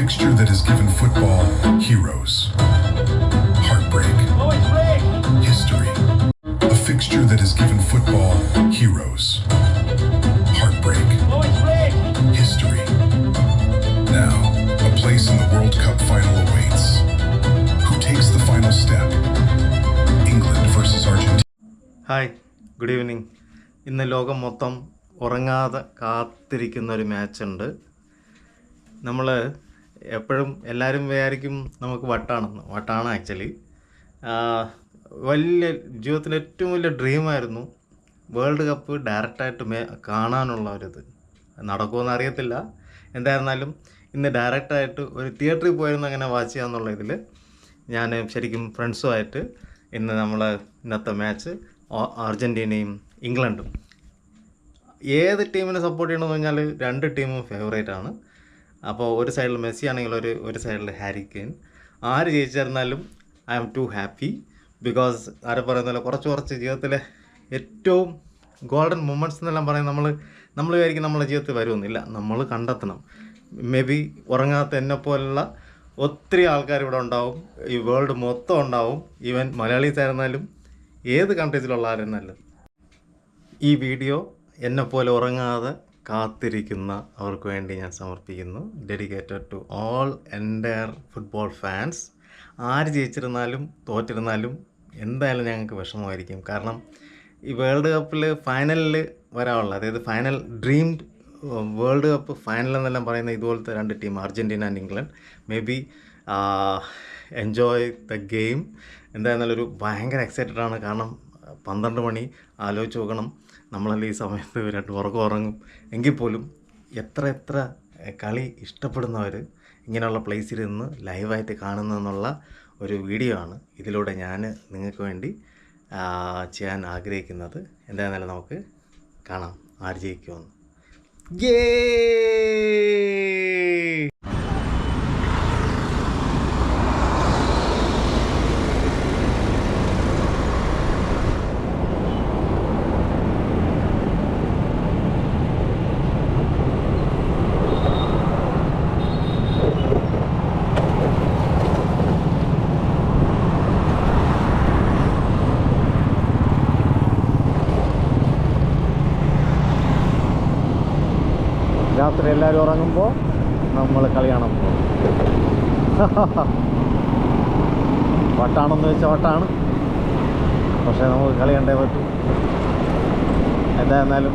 fixture that has given football heroes, heartbreak, history. A fixture that has given football heroes, heartbreak, history. Now, a place in the World Cup final awaits. Who takes the final step? England versus Argentina. Hi, good evening. ഇന്ന് ലോകം മൊത്തം ഉറങ്ങാതെ കാത്തിരിക്കുന്ന ഒരു മാച്ചുണ്ട്. നമ്മൾ എപ്പോഴും എല്ലാവരും വിചാരിക്കും നമുക്ക് വട്ടാണ് ആക്ച്വലി. ജീവിതത്തിലെ ഏറ്റവും വലിയ ഡ്രീമായിരുന്നു വേൾഡ് കപ്പ് ഡയറക്റ്റായിട്ട് കാണാനുള്ള ഒരിത്. നടക്കുമെന്ന് അറിയത്തില്ല. എന്തായിരുന്നാലും ഇന്ന് ഡയറക്റ്റായിട്ട് ഒരു തിയേറ്ററിൽ പോയിരുന്നു അങ്ങനെ വാച്ച് ചെയ്യാന്നുള്ള ഇതിൽ ഞാൻ ശരിക്കും ഫ്രണ്ട്സുമായിട്ട് ഇന്ന് നമ്മൾ ഇന്നത്തെ മാച്ച് അർജൻറ്റീനയും ഇംഗ്ലണ്ടും. ഏത് ടീമിനെ സപ്പോർട്ട് ചെയ്യണമെന്ന് പറഞ്ഞാൽ രണ്ട് ടീമും ഫേവറേറ്റ് ആണ്. അപ്പോൾ ഒരു സൈഡിൽ മെസ്സി ആണെങ്കിൽ ഒരു സൈഡിൽ ഹാരി കെയ്ൻ. ആര് ജയിച്ചിരുന്നാലും I am too happy. Because ആരെ പറയുന്നല്ലോ, കുറച്ച് ജീവിതത്തിലെ ഏറ്റവും ഗോൾഡൻ മൊമെൻറ്റ്സ് എന്നെല്ലാം പറയുന്നത് നമ്മൾ വിചാരിക്കും നമ്മളെ ജീവിതത്തിൽ വരുമെന്നില്ല, നമ്മൾ കണ്ടെത്തണം. മേ ബി ഉറങ്ങാത്ത എന്നെപ്പോലുള്ള ഒത്തിരി ആൾക്കാർ ഇവിടെ ഉണ്ടാവും, ഈ വേൾഡ് മൊത്തം ഉണ്ടാവും. ഈവൻ മലയാളീസ് ആയിരുന്നാലും ഏത് കൺട്രീസിലുള്ള ആരെന്നാലും ഈ വീഡിയോ എന്നെപ്പോലെ ഉറങ്ങാതെ കാത്തിരിക്കുന്ന അവർക്ക് വേണ്ടി ഞാൻ സമർപ്പിക്കുന്നു. Dedicated to all entire football fans. ആര് ജയിച്ചിരുന്നാലും തോറ്റിരുന്നാലും എന്തായാലും ഞങ്ങൾക്ക് വിഷമമായിരിക്കും. കാരണം ഈ വേൾഡ് കപ്പിൽ ഫൈനലിൽ വരാനുള്ള, അതായത് final dreamed world cup final എന്നെല്ലാം പറയുന്ന ഇതുപോലത്തെ രണ്ട് team Argentina and England. May be enjoy the game. എന്തായിരുന്നാലും ഒരു ഭയങ്കര എക്സൈറ്റഡ് ആണ്. കാരണം 12 മണി ആലോചിച്ച് നോക്കണം, നമ്മളെല്ലാം ഈ സമയത്ത് രണ്ട് ഉറങ്ങും. എങ്കിൽ പോലും എത്ര കളി ഇഷ്ടപ്പെടുന്നവർ ഇങ്ങനെയുള്ള പ്ലേസിൽ നിന്ന് ലൈവായിട്ട് കാണുന്നതെന്നുള്ള ഒരു വീഡിയോ ആണ് ഇതിലൂടെ ഞാൻ നിങ്ങൾക്ക് വേണ്ടി ചെയ്യാൻ ആഗ്രഹിക്കുന്നത്. എന്തായിരുന്നാലും നമുക്ക് കാണാം ആര് ജയിക്കുമെന്ന്. രാത്രി എല്ലാവരും ഉറങ്ങുമ്പോൾ നമ്മൾ കളി കാണാൻ പോകും. വട്ടാണെന്ന് വെച്ചാൽ വട്ടാണ്, പക്ഷേ നമുക്ക് കളി കണ്ടേ പറ്റും. എന്തായിരുന്നാലും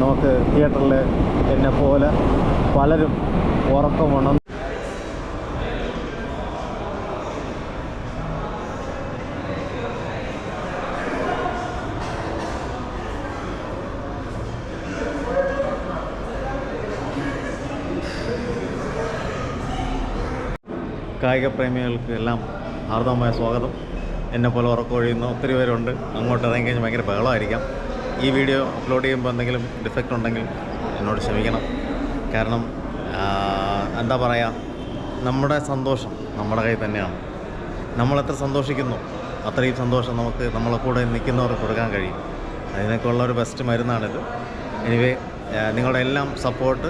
നമുക്ക് തിയേറ്ററിൽ എന്നെപ്പോലെ പലരും ഉറക്കം വേണം. കായിക പ്രേമികൾക്ക് എല്ലാം ഹാർദവമായ സ്വാഗതം. എന്നെപ്പോലെ ഉറക്കമൊഴിയുന്ന ഒത്തിരി പേരുണ്ട്. അങ്ങോട്ട് ഇറങ്ങിക്കഴിഞ്ഞാൽ ഭയങ്കര ബഹളമായിരിക്കാം. ഈ വീഡിയോ അപ്ലോഡ് ചെയ്യുമ്പോൾ എന്തെങ്കിലും ഡിഫക്റ്റ് ഉണ്ടെങ്കിൽ എന്നോട് ക്ഷമിക്കണം. കാരണം എന്താ പറയുക, നമ്മുടെ സന്തോഷം നമ്മുടെ കയ്യിൽ തന്നെയാണ്. നമ്മളെത്ര സന്തോഷിക്കുന്നു അത്രയും സന്തോഷം നമുക്ക് നമ്മളെ കൂടെ നിൽക്കുന്നവർക്ക് കൊടുക്കാൻ കഴിയും. അതിനൊക്കെ ഉള്ളൊരു ബെസ്റ്റ് മരുന്നാണിത്. എനിവേ, നിങ്ങളുടെ എല്ലാം support.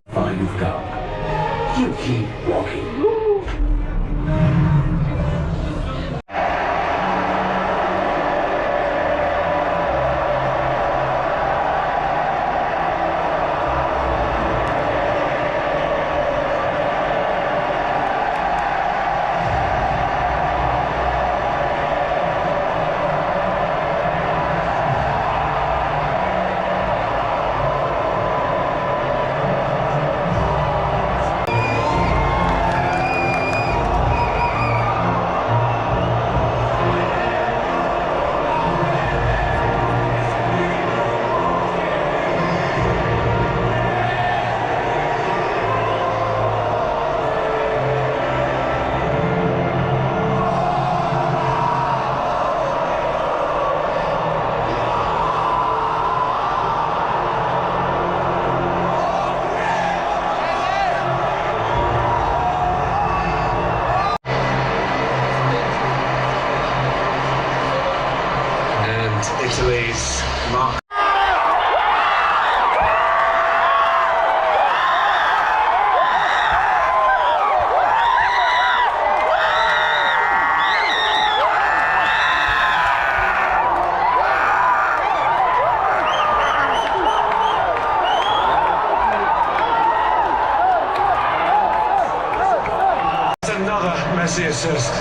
has the assist.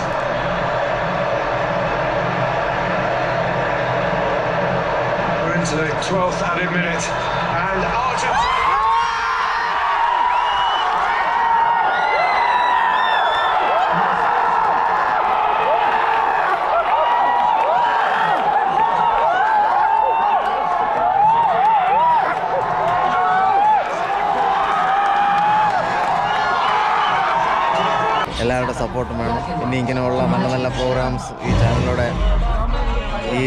We're into the 12th added minute, and Argentina. എല്ലാവരുടെ സപ്പോർട്ടും വേണം. ഇനി ഇങ്ങനെയുള്ള നല്ല നല്ല പ്രോഗ്രാംസ് ഈ ചാനലിലൂടെ, ഈ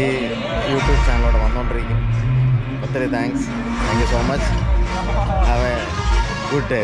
യൂട്യൂബ് ചാനലിലൂടെ വന്നുകൊണ്ടിരിക്കും. ഒത്തിരി thanks. Thank you so much. Have A good day.